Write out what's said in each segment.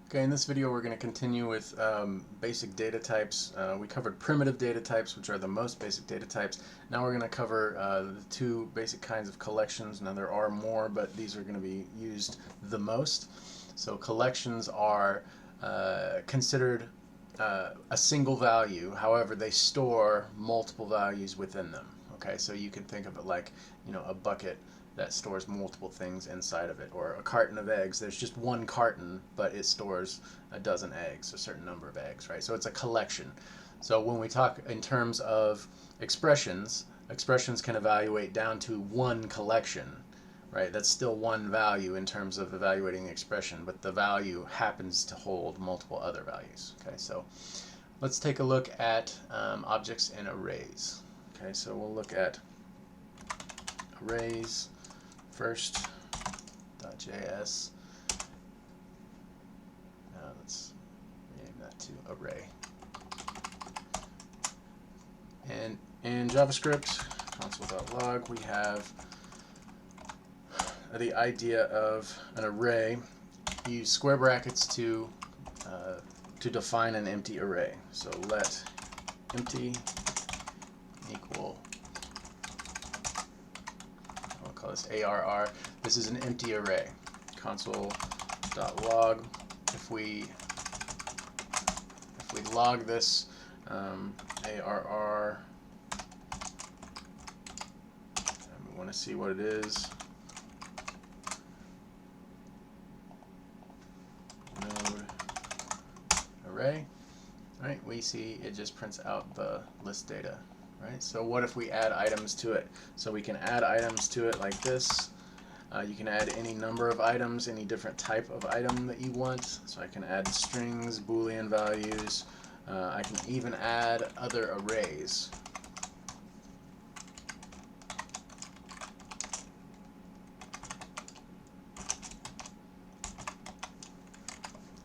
Okay, in this video we're going to continue with basic data types. We covered primitive data types, which are the most basic data types. Now we're going to cover the two basic kinds of collections. Now there are more, but these are going to be used the most. So collections are considered a single value. However, they store multiple values within them. Okay, so you can think of it like, a bucket that stores multiple things inside of it, or a carton of eggs. There's just one carton, but it stores a dozen eggs, a certain number of eggs, right? So it's a collection. So when we talk in terms of expressions, expressions can evaluate down to one collection, right? That's still one value in terms of evaluating expression, but the value happens to hold multiple other values. Okay, so let's take a look at objects and arrays. Okay, so we'll look at arrays first. .js. Let's rename that to array. And in JavaScript, console.log, we have the idea of an array. You use square brackets to define an empty array. So let empty equal, I'll call this ARR. This is an empty array. Console.log. If we log this ARR, and we want to see what it is. Node array. Right, we see it just prints out the list data. Right, so what if we add items to it? So we can add items to it like this. You can add any number of items, any different type of item that you want. So I can add strings, Boolean values. I can even add other arrays.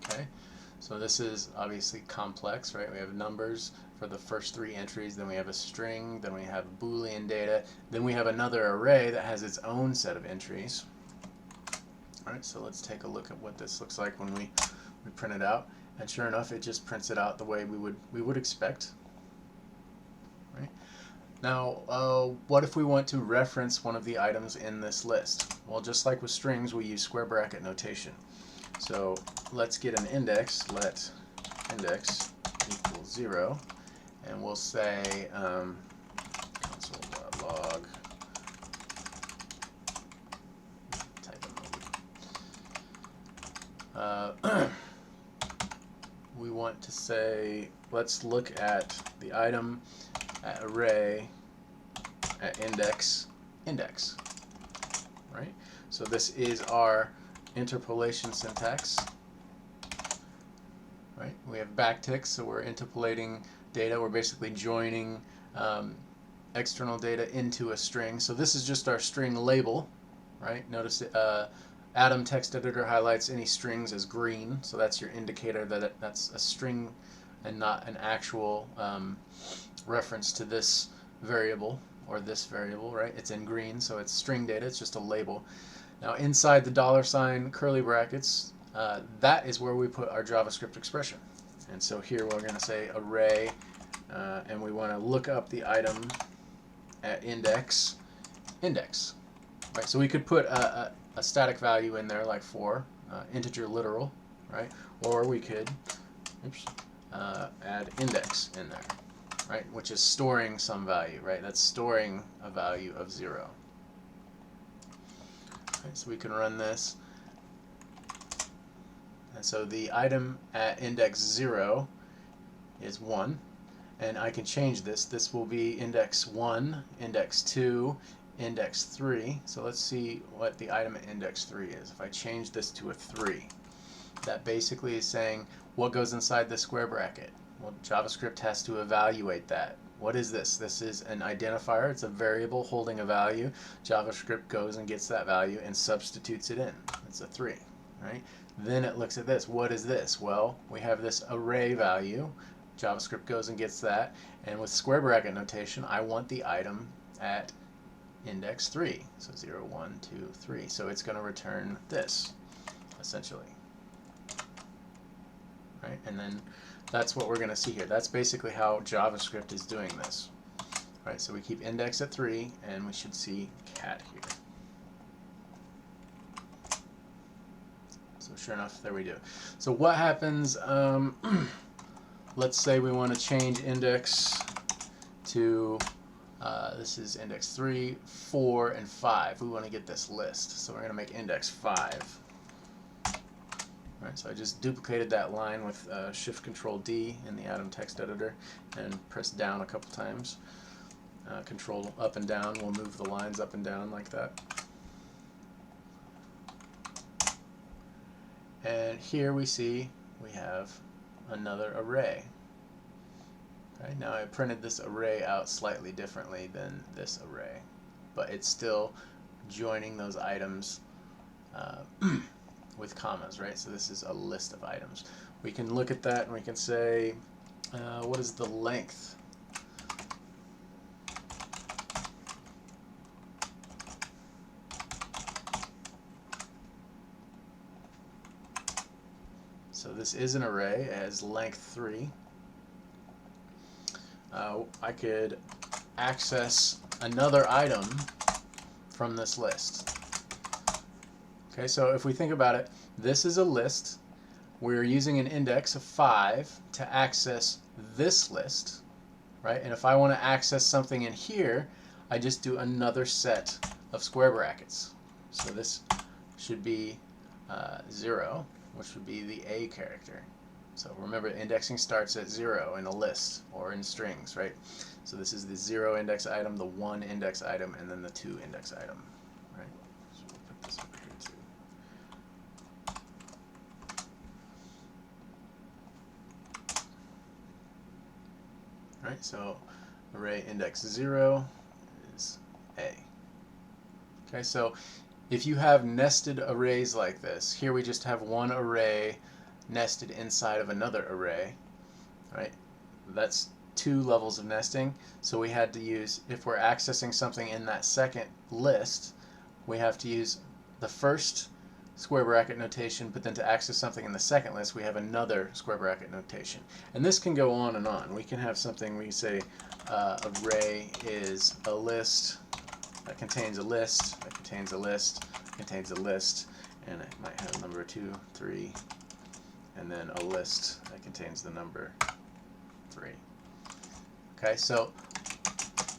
Okay, so this is obviously complex, right? We have numbers for the first three entries, then we have a string, then we have Boolean data, then we have another array that has its own set of entries. Alright, so let's take a look at what this looks like when we print it out. And sure enough, it just prints it out the way we would expect. Right? Now, what if we want to reference one of the items in this list? Well, just like with strings, we use square bracket notation. So let's get an index. Let index equal 0. And we'll say console.log type of we want to say, let's look at the item at array at index, right? So this is our interpolation syntax, right? We have backticks, so we're interpolating data. We're basically joining external data into a string. So this is just our string label, right? Notice Atom text editor highlights any strings as green, so that's your indicator that that's a string and not an actual reference to this variable or this variable, right? It's in green, so it's string data. It's just a label. Now inside the $ curly brackets, that is where we put our JavaScript expression. And so here we're going to say array, and we want to look up the item at index. Right? So we could put a static value in there like 4, integer literal, right? Or we could add index in there, right? Which is storing some value, right? That's storing a value of 0. Okay, so we can run this. And so the item at index 0 is 1. And I can change this. This will be index 1, index 2, index 3. So let's see what the item at index 3 is. If I change this to a 3, that basically is saying what goes inside the square bracket. Well, JavaScript has to evaluate that. What is this? This is an identifier. It's a variable holding a value. JavaScript goes and gets that value and substitutes it in. It's a 3, right? Then it looks at this. What is this? Well, we have this array value. JavaScript goes and gets that. And with square bracket notation, I want the item at index 3. So 0, 1, 2, 3. So it's going to return this, essentially. right? And then that's what we're going to see here. That's basically how JavaScript is doing this. Right, so we keep index at 3, and we should see cat here. So sure enough, there we do. So what happens, let's say we want to change index to, this is index 3, 4, and 5. We want to get this list, so we're going to make index 5. Right, so I just duplicated that line with Shift-Control-D in the Atom text editor and press down a couple times. Control up and down will move the lines up and down like that. And here we see we have another array. Okay, now I printed this array out slightly differently than this array, but it's still joining those items with commas, right? So this is a list of items. We can look at that and we can say, what is the length? So this is an array, it has length 3. I could access another item from this list. Okay, so if we think about it, this is a list. We're using an index of 5 to access this list, right? And if I want to access something in here, I just do another set of square brackets. So this should be 0. Which would be the A character. So remember, indexing starts at 0 in a list or in strings, right? So this is the 0 index item, the 1 index item, and then the 2 index item, right? So we'll put this over here too. Right, so array index 0 is A. Okay, so if you have nested arrays like this, here we just have one array nested inside of another array, right? That's 2 levels of nesting. So we had to use, if we're accessing something in that second list, we have to use the first square bracket notation, but then to access something in the second list, we have another square bracket notation. And this can go on and on. We can have something, we say array is a list that contains a list, that contains a list, contains a list, and it might have number 2, 3, and then a list that contains the number 3. Okay, so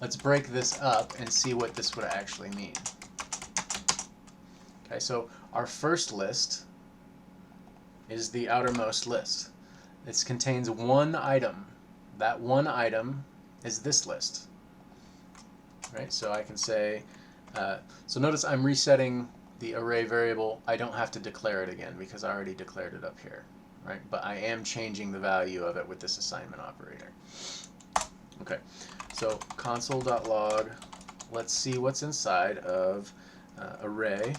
let's break this up and see what this would actually mean. Okay, so our first list is the outermost list. This contains one item. That one item is this list. Right, so I can say, so notice I'm resetting the array variable. I don't have to declare it again because I already declared it up here, right? But I am changing the value of it with this assignment operator. Okay, so console.log, let's see what's inside of array,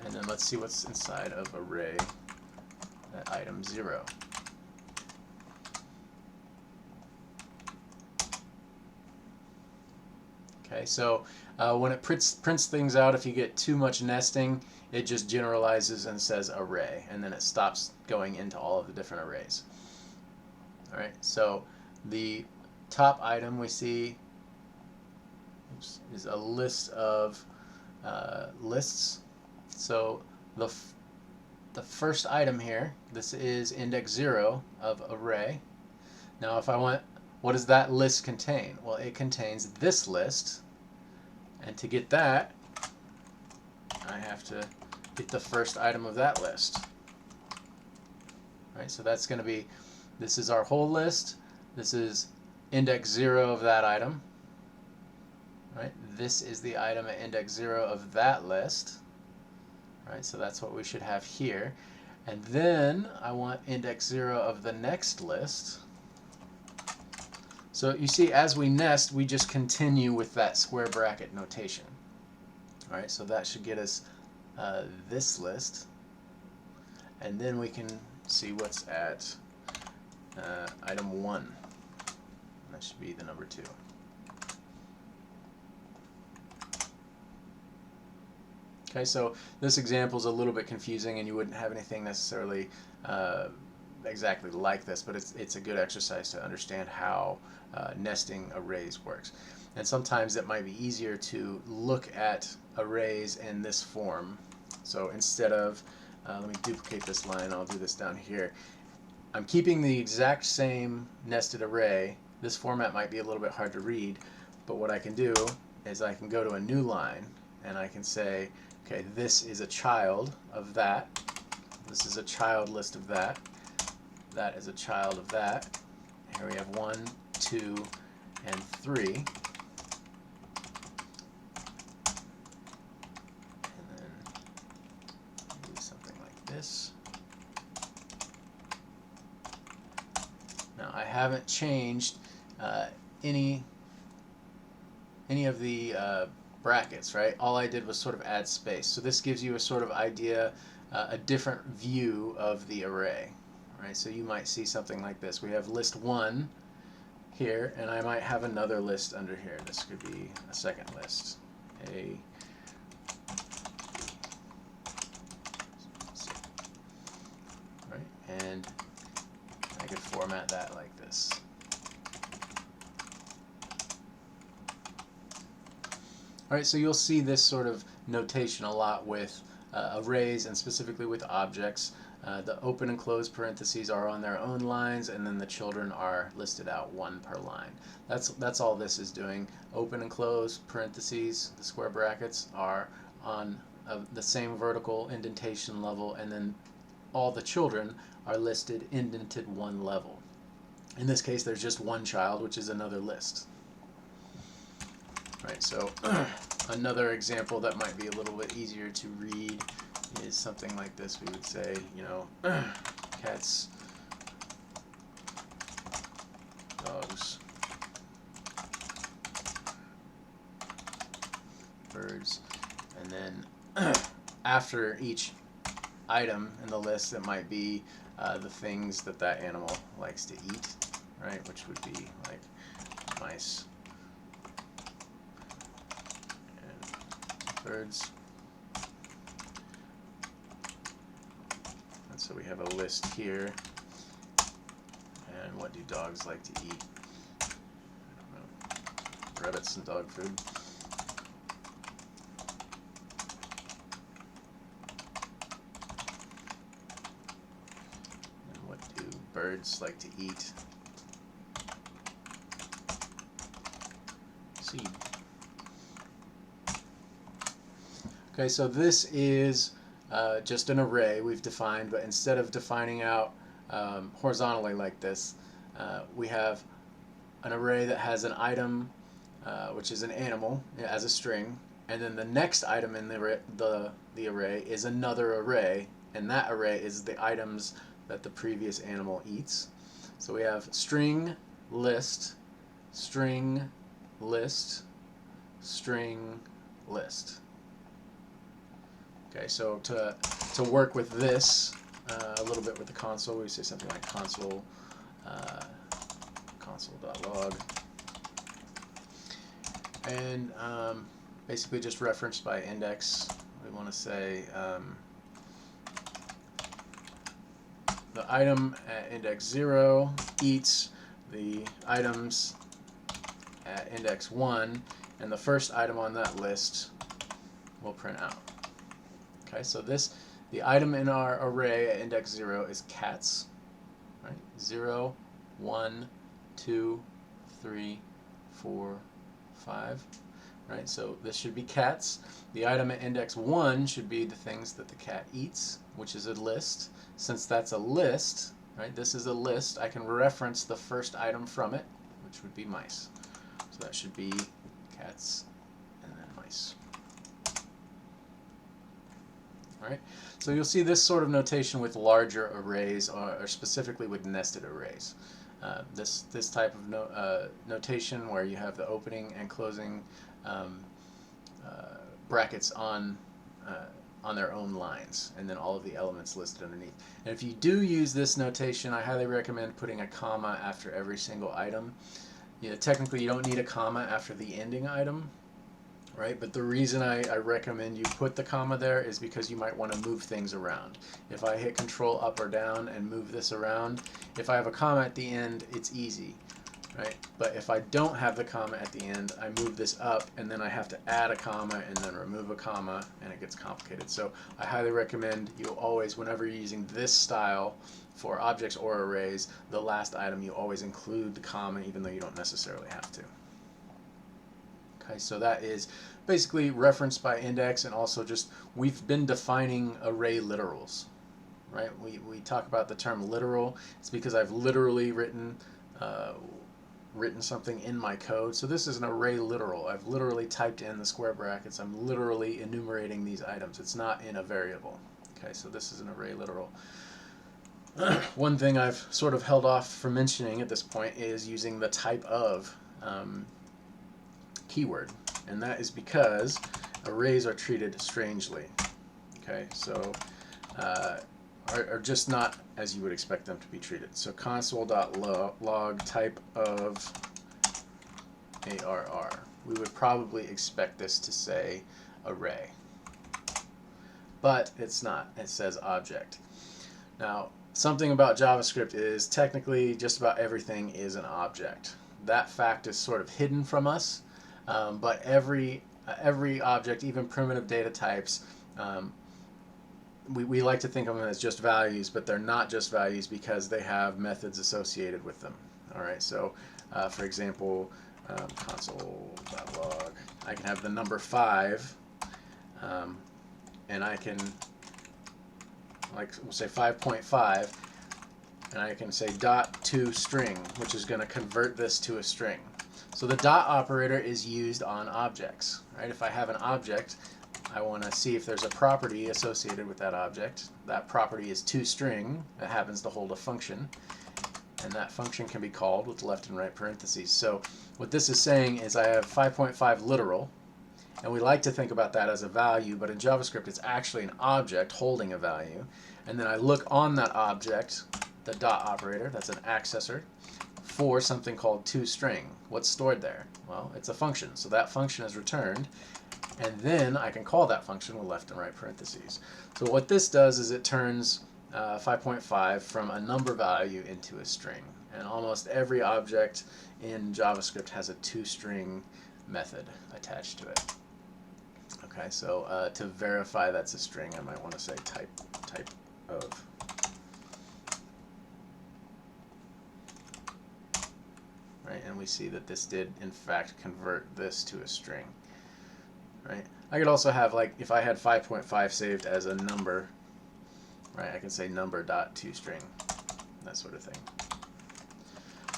and then let's see what's inside of array at item 0. Okay, so when it prints things out, if you get too much nesting, it just generalizes and says array, and then it stops going into all of the different arrays. All right, so the top item we see is a list of lists. So the first item here, this is index 0 of array. Now if I want, what does that list contain? Well, it contains this list, and to get that, I have to get the first item of that list. Right, so that's going to be, this is our whole list, this is index 0 of that item, right? This is the item at index 0 of that list, right? So that's what we should have here. And then I want index 0 of the next list. So you see, as we nest, we just continue with that square bracket notation. All right, so that should get us this list, and then we can see what's at item 1. That should be the number 2. Okay, so this example is a little bit confusing, and you wouldn't have anything necessarily exactly like this, but it's a good exercise to understand how nesting arrays works. And sometimes it might be easier to look at arrays in this form. So instead of, let me duplicate this line, I'll do this down here. I'm keeping the exact same nested array. This format might be a little bit hard to read, but what I can do is I can go to a new line and I can say, okay, this is a child of that. This is a child list of that. That is a child of that. Here we have 1, 2, and 3. And then do something like this. Now I haven't changed any of the brackets, right? All I did was sort of add space. So this gives you a sort of idea, a different view of the array, right? So you might see something like this. We have list 1 here, and I might have another list under here. This could be a second list. Right? And I could format that like this. Alright, so you'll see this sort of notation a lot with arrays and specifically with objects. The open and closed parentheses are on their own lines, and then the children are listed out 1 per line. That's all this is doing. Open and closed parentheses, the square brackets, are on the same vertical indentation level, and then all the children are listed indented 1 level. In this case, there's just 1 child, which is another list. Right, so another example that might be a little bit easier to read is something like this. We would say, you know, cats, dogs, birds, and then after each item in the list, it might be the things that that animal likes to eat, right, which would be like mice, birds. And so we have a list here. And what do dogs like to eat? I don't know. Rabbits and dog food. And what do birds like to eat? Seed. Okay, so this is just an array we've defined, but instead of defining out horizontally like this, we have an array that has an item, which is an animal, as a string, and then the next item in the array is another array, and that array is the items that the previous animal eats. So we have string list, string list, string list. Okay, so to work with this a little bit with the console, we say something like console console.log, and basically just referenced by index. We want to say the item at index 0 eats the items at index 1, and the first item on that list will print out. Okay, so the item in our array at index 0 is cats, right? 0, 1, 2, 3, 4, 5, right? So this should be cats. The item at index 1 should be the things that the cat eats, which is a list. Since that's a list, right? This is a list. I can reference the first item from it, which would be mice. So that should be cats and then mice. Right? So you'll see this sort of notation with larger arrays, or specifically with nested arrays. This type of notation where you have the opening and closing brackets on their own lines, and then all of the elements listed underneath. And if you do use this notation, I highly recommend putting a comma after every single item. Technically, you don't need a comma after the ending item, right? But the reason I recommend you put the comma there is because you might want to move things around. If I hit Control up or down and move this around, if I have a comma at the end, it's easy, right? But if I don't have the comma at the end, I move this up and then I have to add a comma and then remove a comma, and it gets complicated. So I highly recommend you always, whenever you're using this style for objects or arrays, the last item you always include the comma, even though you don't necessarily have to. Okay, so that is basically reference by index, and also just we've been defining array literals, right? We talk about the term literal. It's because I've literally written something in my code. So this is an array literal. I've literally typed in the square brackets. I'm literally enumerating these items. It's not in a variable. Okay, so this is an array literal. One thing I've sort of held off from mentioning at this point is using the type of keyword, and that is because arrays are treated strangely. Okay, so are just not as you would expect them to be treated. So console.log type of ARR. We would probably expect this to say array, but it's not. It says object. Now, something about JavaScript is technically just about everything is an object. That fact is sort of hidden from us, but every object, even primitive data types, we like to think of them as just values, but they're not just values because they have methods associated with them. All right, so for example, console.log, I can have the number 5, and I can, like, we'll say 5.5, and I can say .toString, which is going to convert this to a string. So the dot operator is used on objects, right? If I have an object, I want to see if there's a property associated with that object. That property is toString. That happens to hold a function, and that function can be called with left and right parentheses. So what this is saying is I have 5.5 literal, and we like to think about that as a value, but in JavaScript it's actually an object holding a value. And then I look on that object, the dot operator, that's an accessor, for something called toString. What's stored there? Well, it's a function, so that function is returned, and then I can call that function with left and right parentheses. So what this does is it turns 5.5 from a number value into a string, and almost every object in JavaScript has a toString method attached to it. Okay, so to verify that's a string, I might want to say type of. Right, and we see that this did in fact convert this to a string. Right, I could also have, like, if I had 5.5 saved as a number, right, I can say number.toString, that sort of thing.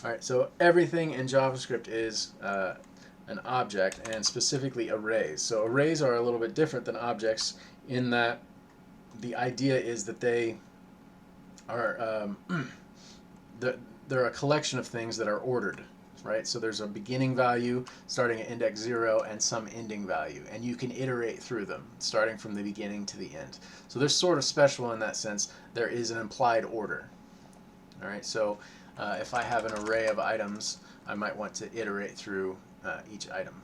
All right, so everything in JavaScript is an object, and specifically arrays. So arrays are a little bit different than objects in that the idea is that they are they're a collection of things that are ordered, right? So there's a beginning value starting at index 0 and some ending value, and you can iterate through them starting from the beginning to the end. So they're sort of special in that sense. There is an implied order. All right, so if I have an array of items, I might want to iterate through each item.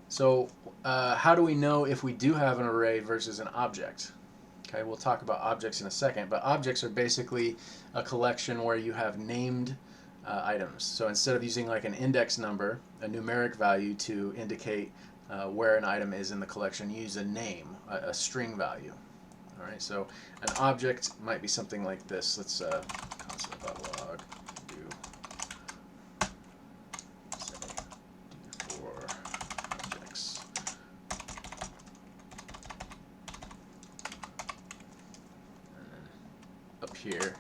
So how do we know if we do have an array versus an object? Okay, we'll talk about objects in a second, but objects are basically a collection where you have named items. So instead of using like an index number, a numeric value to indicate where an item is in the collection, you use a name, a string value. All right, so an object might be something like this. Let's console.log do for objects. And then up here,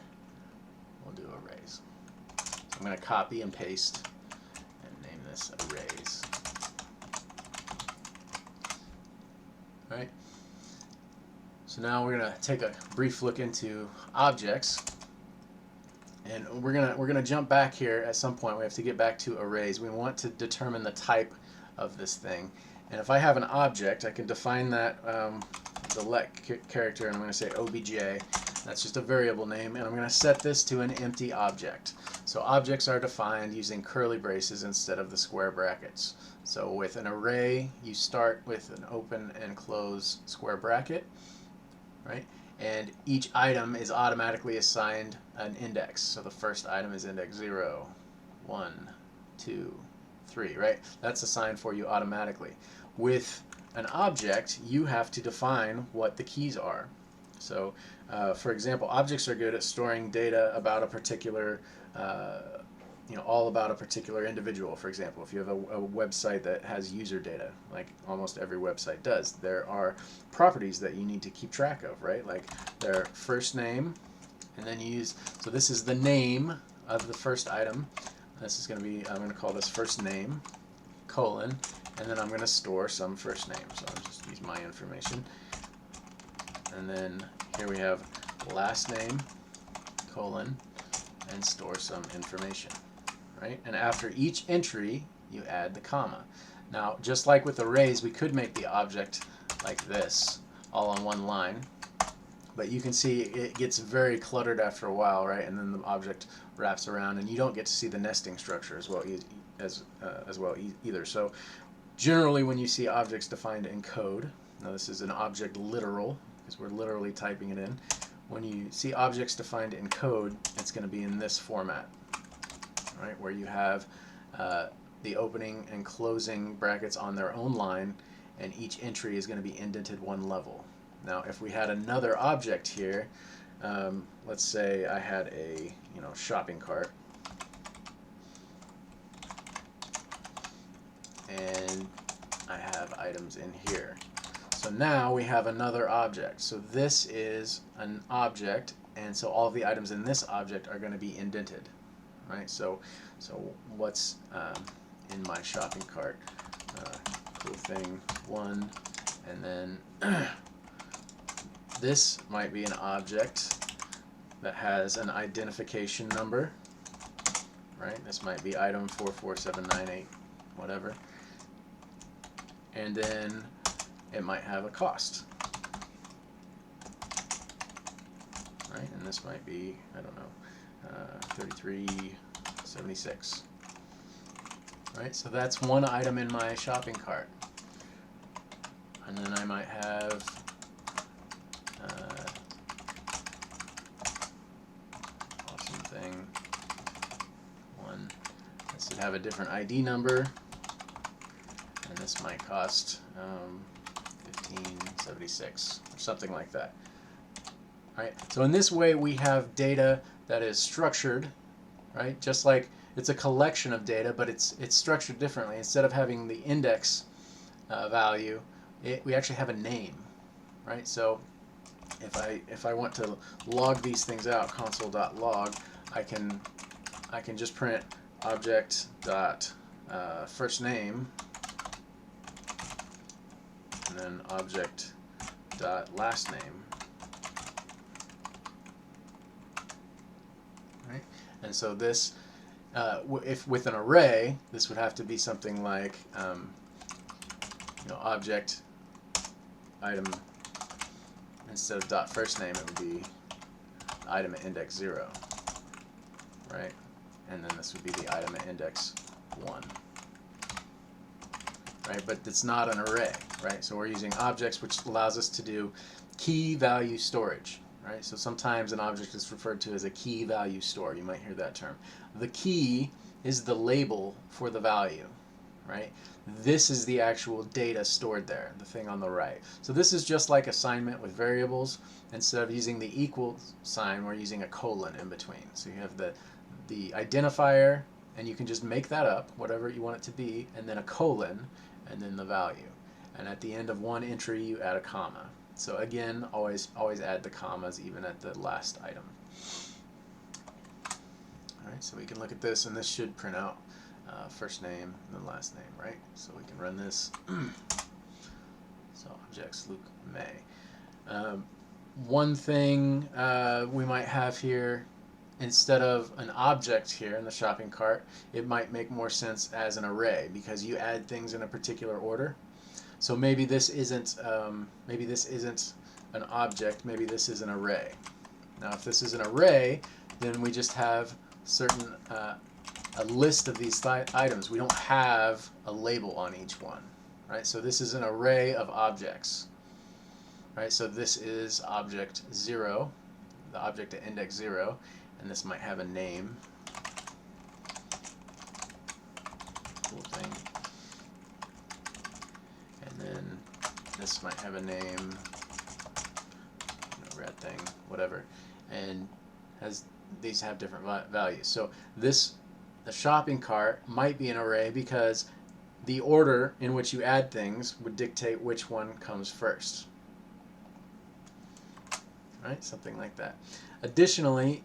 we'll do arrays. So I'm going to copy and paste and name this arrays. All right. So now we're going to take a brief look into objects, and we're gonna jump back here at some point. We have to get back to arrays. We want to determine the type of this thing, and if I have an object, I can define that the let character, and I'm going to say obj. That's just a variable name, and I'm going to set this to an empty object. So objects are defined using curly braces instead of the square brackets. So with an array, you start with an open and close square bracket, right? And each item is automatically assigned an index. So the first item is index 0, 1, 2, 3, right? That's assigned for you automatically. With an object, you have to define what the keys are. So, for example, objects are good at storing data about a particular, all about a particular individual. For example, if you have a website that has user data, like almost every website does, there are properties that you need to keep track of, right? Like their first name, and then you use, so this is the name of the first item. This is going to be, I'm going to call this first name, colon, and then I'm going to store some first name. So I'll just use my information. And then here we have last name, colon, and store some information, right? And after each entry, you add the comma. Now, just like with arrays, we could make the object like this, all on one line. But you can see it gets very cluttered after a while, right? And then the object wraps around, and you don't get to see the nesting structure as well either. So generally, when you see objects defined in code, now this is an object literal, because we're literally typing it in. When you see objects defined in code, it's going to be in this format, right? Where you have the opening and closing brackets on their own line, and each entry is going to be indented one level. Now, if we had another object here, let's say I had a shopping cart, and I have items in here. So now we have another object. So this is an object, and so all of the items in this object are going to be indented, right? So what's in my shopping cart? Cool thing 1, and then this might be an object that has an identification number, right? This might be item 44798, whatever. And then it might have a cost, right? And this might be, I don't know, $33.76, right? So that's one item in my shopping cart. And then I might have awesome thing 1. This would have a different ID number, and this might cost $15.76 or something like that. Right? So in this way, we have data that is structured, right? Just like it's a collection of data, but it's structured differently. Instead of having the index value, we actually have a name, right? So if I want to log these things out, console.log, I can just print object dot first name, and then object dot last name, right? And so this, if with an array, this would have to be something like object item, instead of dot first name, it would be item at index 0, right? And then this would be the item at index 1. Right, but it's not an array, right? So we're using objects, which allows us to do key value storage, right? So sometimes an object is referred to as a key value store. You might hear that term. The key is the label for the value, right? This is the actual data stored there, the thing on the right. So this is just like assignment with variables. Instead of using the equal sign, we're using a colon in between. So you have the identifier, and you can just make that up, whatever you want it to be, and then a colon, and then the value. And at the end of one entry, you add a comma. So again, always add the commas even at the last item. All right, so we can look at this, and this should print out first name and then last name, right? So we can run this. So objects Luke May. One thing we might have here, instead of an object here in the shopping cart, it might make more sense as an array, because you add things in a particular order. So maybe this isn't an object, maybe this is an array, Now if this is an array, then we just have certain a list of these items. We don't have a label on each one, right? So this is an array of objects, right? So this is object 0, the object at index 0, and this might have a name. Cool thing. And then this might have a name, red thing, whatever, and these have different values. So the shopping cart might be an array because the order in which you add things would dictate which one comes first. Right? Something like that. Additionally,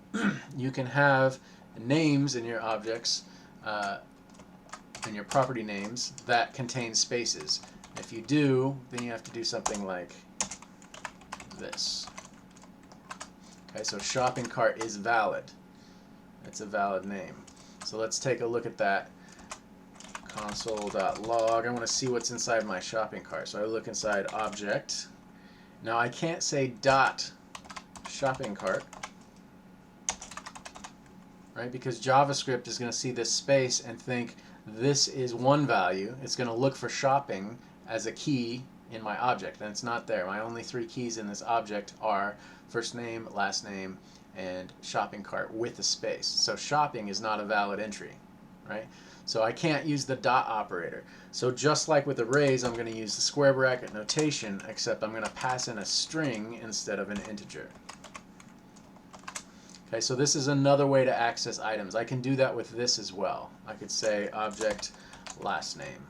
you can have names in your objects, in your property names, that contain spaces. If you do, then you have to do something like this. Okay, so shopping cart is valid. It's a valid name. So let's take a look at that. Console.log. I want to see what's inside my shopping cart. So I look inside object. Now I can't say dot shopping cart, right? Because JavaScript is going to see this space and think this is one value. It's going to look for shopping as a key in my object, and it's not there. My only 3 keys in this object are first name, last name, and shopping cart with a space. So shopping is not a valid entry, right? So I can't use the dot operator. So just like with arrays, I'm going to use the square bracket notation, except I'm going to pass in a string instead of an integer. Okay, so this is another way to access items. I can do that with this as well. I could say object last name.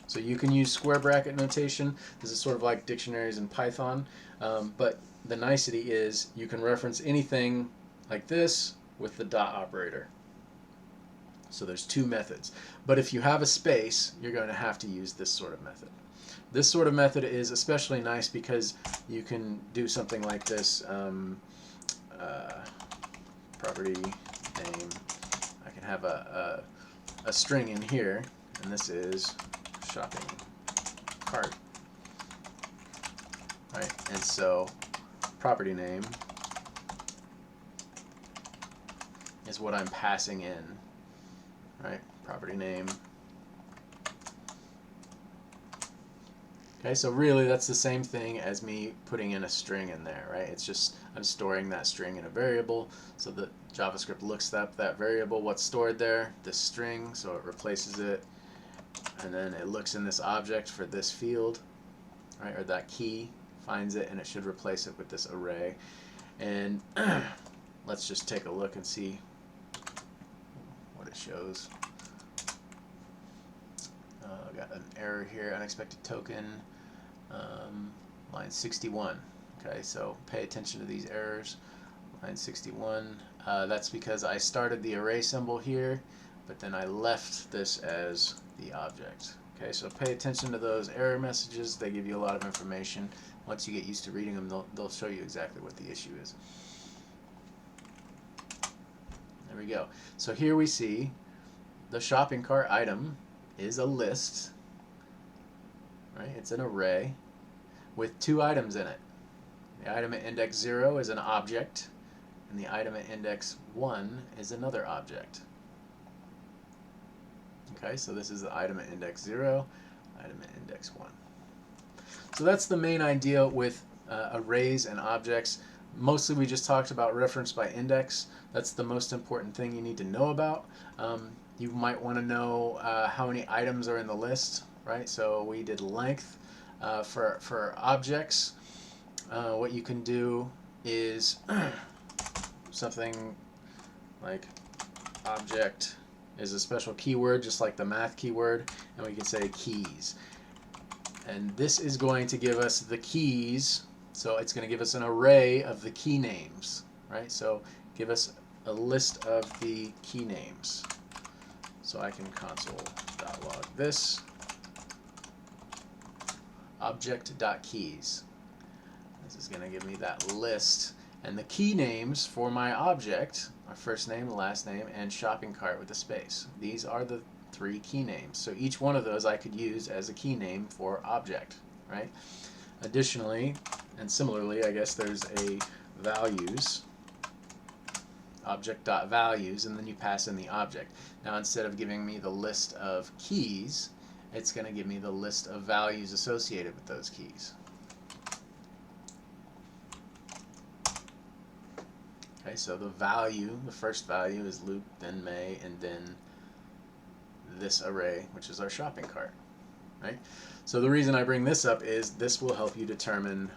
So you can use square bracket notation. This is sort of like dictionaries in Python, but the nicety is you can reference anything like this with the dot operator. So there's 2 methods. But if you have a space, you're going to have to use this sort of method. This sort of method is especially nice because you can do something like this. Property name. I can have a string in here, and this is shopping cart. Right, and so property name is what I'm passing in, right? Property name. Okay, so really that's the same thing as me putting in a string in there, right? It's just I'm storing that string in a variable, so that JavaScript looks up that variable, what's stored there, this string, so it replaces it, and then it looks in this object for this field, right, or that key, finds it, and it should replace it with this array. And let's just take a look and see what it shows. Got an error here, unexpected token, line 61. Okay, so pay attention to these errors. Line 61, that's because I started the array symbol here, but then I left this as the object. Okay, so pay attention to those error messages. They give you a lot of information. Once you get used to reading them, they'll show you exactly what the issue is. There we go. So here we see the shopping cart item is a list, right? It's an array with 2 items in it. The item at index 0 is an object, and the item at index 1 is another object. Okay, so this is the item at index 0, item at index 1. So that's the main idea with arrays and objects. Mostly we just talked about reference by index. That's the most important thing you need to know about. You might want to know how many items are in the list, right? So we did length for objects. What you can do is something like object is a special keyword, just like the math keyword, and we can say keys. And this is going to give us the keys, so it's going to give us an array of the key names, right? So give us a list of the key names. So I can console.log this object.keys. This is going to give me that list, and the key names for my object are first name, last name, and shopping cart with a space. These are the 3 key names. So each one of those I could use as a key name for object, right? Additionally, And similarly, I guess there's a values, object.values, and then you pass in the object. Now instead of giving me the list of keys, it's going to give me the list of values associated with those keys. Okay, so the value, the first value is Luke, then May, and then this array, which is our shopping cart. Right? So the reason I bring this up is this will help you determine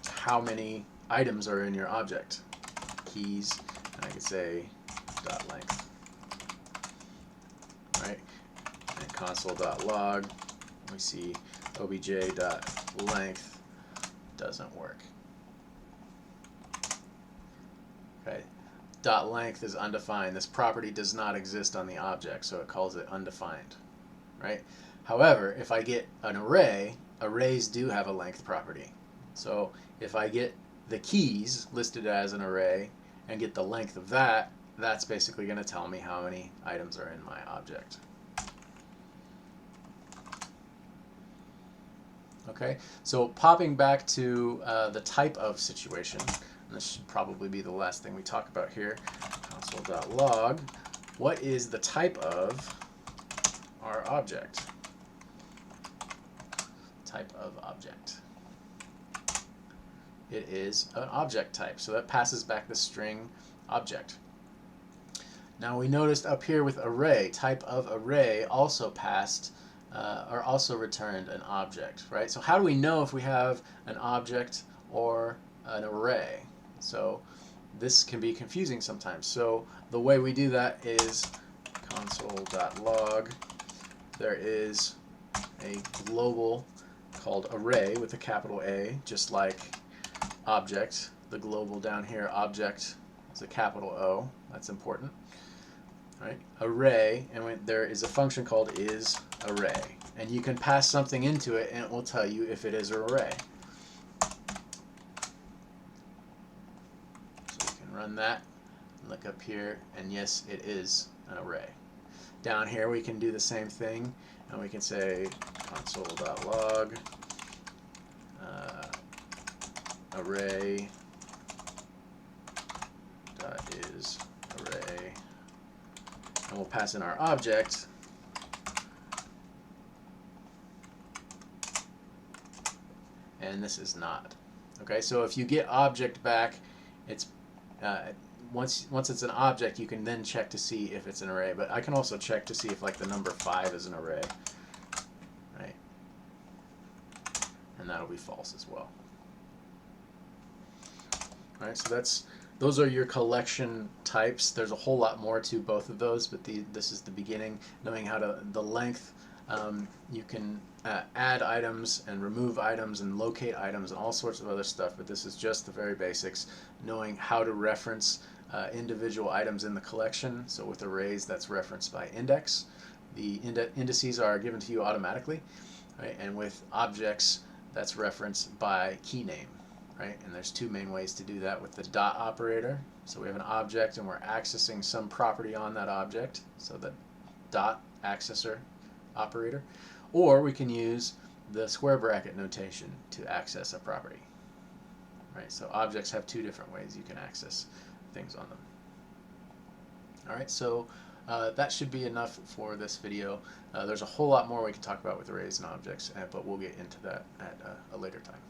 how many items are in your object. Keys, and I could say dot length. Right? And console.log, we see obj.length doesn't work. Okay. Dot length is undefined. This property does not exist on the object, so it calls it undefined. Right? However, if I get an array, arrays do have a length property. So if I get the keys listed as an array and get the length of that, that's basically going to tell me how many items are in my object. Okay, so popping back to the type of situation, and this should probably be the last thing we talk about here, console.log, what is the type of our object? Type of object. It is an object type, so that passes back the string object. Now we noticed up here with array, type of array also passed or also returned an object, right? So how do we know if we have an object or an array? So this can be confusing sometimes. So the way we do that is console.log. There is a global called array with a capital A, just like object. The global down here, object, is a capital O. That's important. Right? Array, and there is a function called isArray, and you can pass something into it, and it will tell you if it is an array. So we can run that, look up here, and yes, it is an array. Down here, we can do the same thing, and we can say console.log array is array, and we'll pass in our object, and this is not. Okay, so if you get object back, it's once it's an object, you can then check to see if it's an array. But I can also check to see if like the number 5 is an array, right? And that'll be false as well. All right, so those are your collection types. There's a whole lot more to both of those, but this is the beginning. Knowing how to the length, you can add items and remove items and locate items and all sorts of other stuff. But this is just the very basics. Knowing how to reference individual items in the collection. So with arrays, that's referenced by index. The indices are given to you automatically, right? And with objects, that's referenced by key name. Right? And there's two main ways to do that with the dot operator. So we have an object and we're accessing some property on that object, so the dot accessor operator. Or we can use the square bracket notation to access a property. Right? So objects have two different ways you can access things on them. All right, so that should be enough for this video. There's a whole lot more we can talk about with arrays and objects, but we'll get into that at a later time.